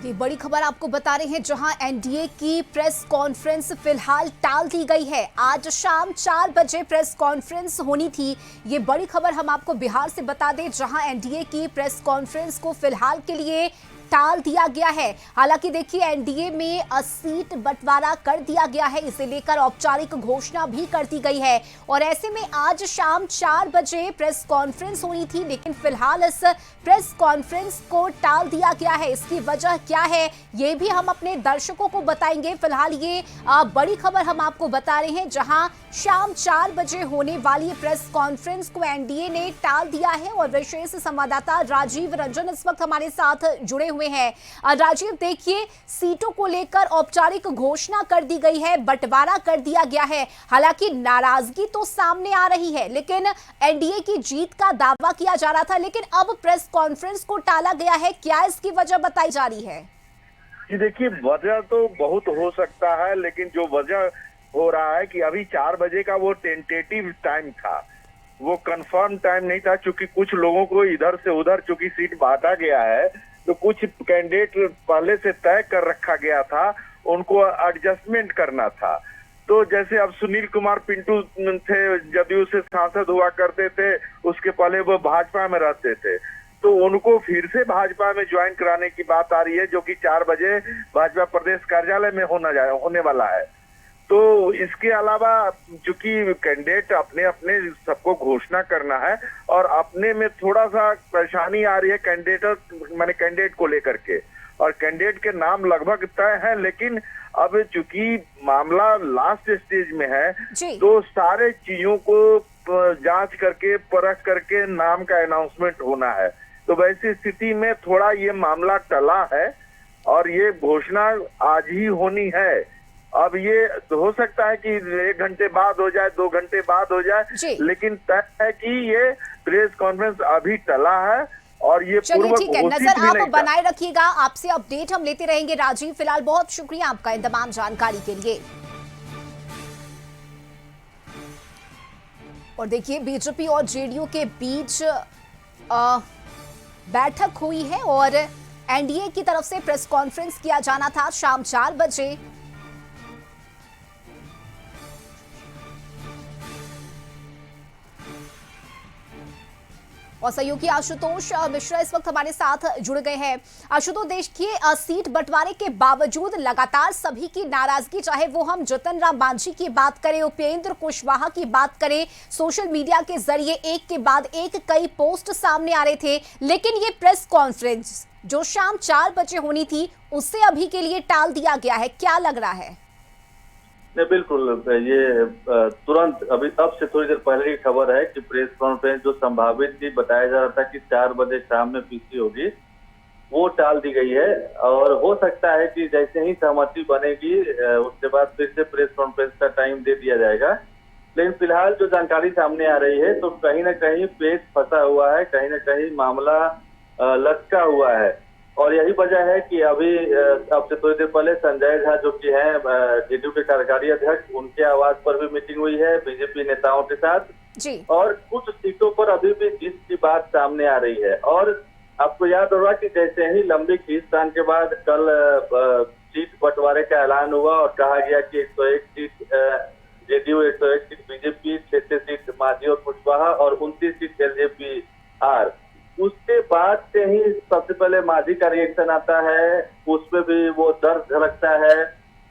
ये बड़ी खबर आपको बता रहे हैं, जहां एनडीए की प्रेस कॉन्फ्रेंस फिलहाल टाल दी गई है। आज शाम 4 बजे प्रेस कॉन्फ्रेंस होनी थी। ये बड़ी खबर हम आपको बिहार से बता दें, जहां एनडीए की प्रेस कॉन्फ्रेंस को फिलहाल के लिए टाल दिया गया है। हालांकि देखिए, एनडीए में सीट बंटवारा कर दिया गया है, इसे लेकर औपचारिक घोषणा भी कर दी गई है। और ऐसे में आज शाम 4 बजे प्रेस कॉन्फ्रेंस होनी थी, लेकिन फिलहाल इस प्रेस कॉन्फ्रेंस को टाल दिया गया है। इसकी वजह क्या है, ये भी हम अपने दर्शकों को बताएंगे। फिलहाल ये बड़ी खबर हम आपको बता रहे हैं, जहां शाम 4 बजे होने वाली प्रेस कॉन्फ्रेंस को एनडीए ने टाल दिया है। और विशेष संवाददाता राजीव रंजन इस वक्त हमारे साथ जुड़े हुए हैं। राजीव, देखिए, सीटों को लेकर औपचारिक घोषणा कर दी गई है, बंटवारा कर दिया गया है। हालांकि नाराजगी तो सामने आ रही है, लेकिन एनडीए की जीत का दावा किया जा रहा था, लेकिन अब प्रेस कॉन्फ्रेंस को टाला गया है। क्या इसकी वजह बताई जा रही है? जी देखिए, वजह तो बहुत हो सकता है, लेकिन जो वजह हो रहा है कि अभी 4 बजे का वो टेंटेटिव टाइम था, वो कंफर्म टाइम नहीं था। चूंकि कुछ लोगों को इधर से उधर चूंकि सीट बांटा गया है, तो कुछ कैंडिडेट पहले से तय कर रखा गया था, उनको एडजस्टमेंट करना था। तो जैसे अब सुनील कुमार पिंटू थे, जदयू से सांसद हुआ करते थे, उसके पहले वो भाजपा में रहते थे, तो उनको फिर से भाजपा में ज्वाइन कराने की बात आ रही है, जो कि 4 बजे भाजपा प्रदेश कार्यालय में होने वाला है। तो इसके अलावा चूंकि कैंडिडेट अपने अपने सबको घोषणा करना है, और अपने में थोड़ा सा परेशानी आ रही है कैंडिडेट को लेकर के, और कैंडिडेट के नाम लगभग तय है, लेकिन अब चूंकि मामला लास्ट स्टेज में है, तो सारे चीजों को जांच करके परख करके नाम का अनाउंसमेंट होना है। तो वैसी स्थिति में थोड़ा ये मामला टला है, और ये घोषणा आज ही होनी है। अब ये हो सकता है कि 1 घंटे बाद हो जाए, 2 घंटे बाद हो जाए, लेकिन तय है कि ये प्रेस कॉन्फ्रेंस अभी टला है, और ये चलिए ठीक है, नजर आप बनाए रखिएगा। आपसे अपडेट हम लेते रहेंगे। राजीव, फिलहाल बहुत शुक्रिया आपका इन तमाम जानकारी के लिए। और देखिए, बीजेपी और जेडीयू के बीच बैठक हुई है, और एनडीए की तरफ से प्रेस कॉन्फ्रेंस किया जाना था शाम 4 बजे। और सहयोगी आशुतोष मिश्रा इस वक्त हमारे साथ जुड़ गए हैं। आशुतोष, देखिए, सीट बंटवारे के बावजूद लगातार सभी की नाराजगी, चाहे वो हम जतन राम मांझी की बात करें, उपेंद्र कुशवाहा की बात करें, सोशल मीडिया के जरिए एक के बाद एक कई पोस्ट सामने आ रहे थे, लेकिन ये प्रेस कॉन्फ्रेंस जो शाम 4 बजे होनी थी, उससे अभी के लिए टाल दिया गया है। क्या लग रहा है? नहीं, बिल्कुल, ये तुरंत अभी अब से थोड़ी देर पहले की खबर है कि प्रेस कॉन्फ्रेंस जो संभावित थी, बताया जा रहा था कि 4 बजे शाम में पीसी होगी, वो टाल दी गई है। और हो सकता है कि जैसे ही सहमति बनेगी, उसके बाद फिर से प्रेस कॉन्फ्रेंस का टाइम दे दिया जाएगा। लेकिन फिलहाल जो जानकारी सामने आ रही है, तो कहीं ना कहीं पेच फंसा हुआ है, कहीं ना कहीं मामला लटका हुआ है। और यही वजह है कि अभी अब से थोड़ी देर पहले संजय झा, जो कि हैं जेडीयू के कार्यकारी अध्यक्ष, उनके आवाज पर भी मीटिंग हुई है बीजेपी नेताओं के साथ जी। और कुछ सीटों पर अभी भी जीत की बात सामने आ रही है। और आपको याद होगा कि जैसे ही लंबी खींचतान के बाद कल सीट बंटवारे का ऐलान हुआ, और कहा गया कि 101 seat JDU, 101 seat BJP, 6 seat Manjhi और कुशवाहा, और 29 सीट एलजेपी आर। उसके बाद से ही सबसे पहले मांझी का रिएक्शन आता है, उसमें भी वो दर्द झलकता है।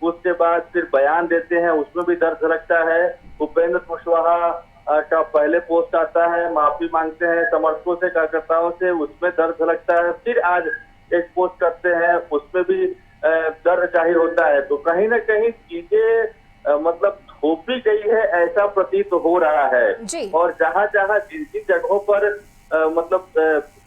उसके बाद फिर बयान देते हैं, उसमें भी दर्द झलकता है। उपेंद्र कुशवाहा का पहले पोस्ट आता है, माफी मांगते हैं समर्थकों से, कार्यकर्ताओं से, उसमें दर्द झलकता है। फिर आज एक पोस्ट करते हैं, उसमें भी दर्द जाहिर होता है। तो कहीं ना कहीं चीजें मतलब थोपी गई है, ऐसा प्रतीत हो रहा है। और जहां जहां जिन जिन जगहों पर मतलब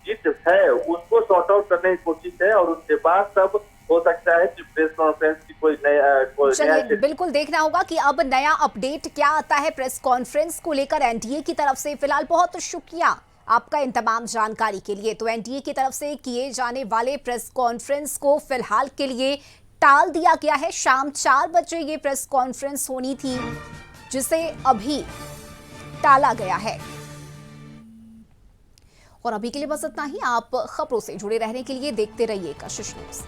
जीत है, उसको सॉर्ट आउट करने की कोशिश है, और उसके बाद तब हो सकता है कि प्रेस कॉन्फ्रेंस की कोई नया बिल्कुल देखना होगा कि अब नया अपडेट क्या आता है प्रेस कॉन्फ्रेंस को लेकर एनडीए की तरफ से। फिलहाल बहुत शुक्रिया आपका इन तमाम जानकारी के लिए। तो एनडीए की तरफ से किए जाने वाले प्रेस कॉन्फ्रेंस को फिलहाल के लिए टाल दिया गया है। शाम 4 बजे ये प्रेस कॉन्फ्रेंस होनी थी, जिसे अभी टाला गया है। और अभी के लिए बस इतना ही। आप खबरों से जुड़े रहने के लिए देखते रहिए कशिश न्यूज़।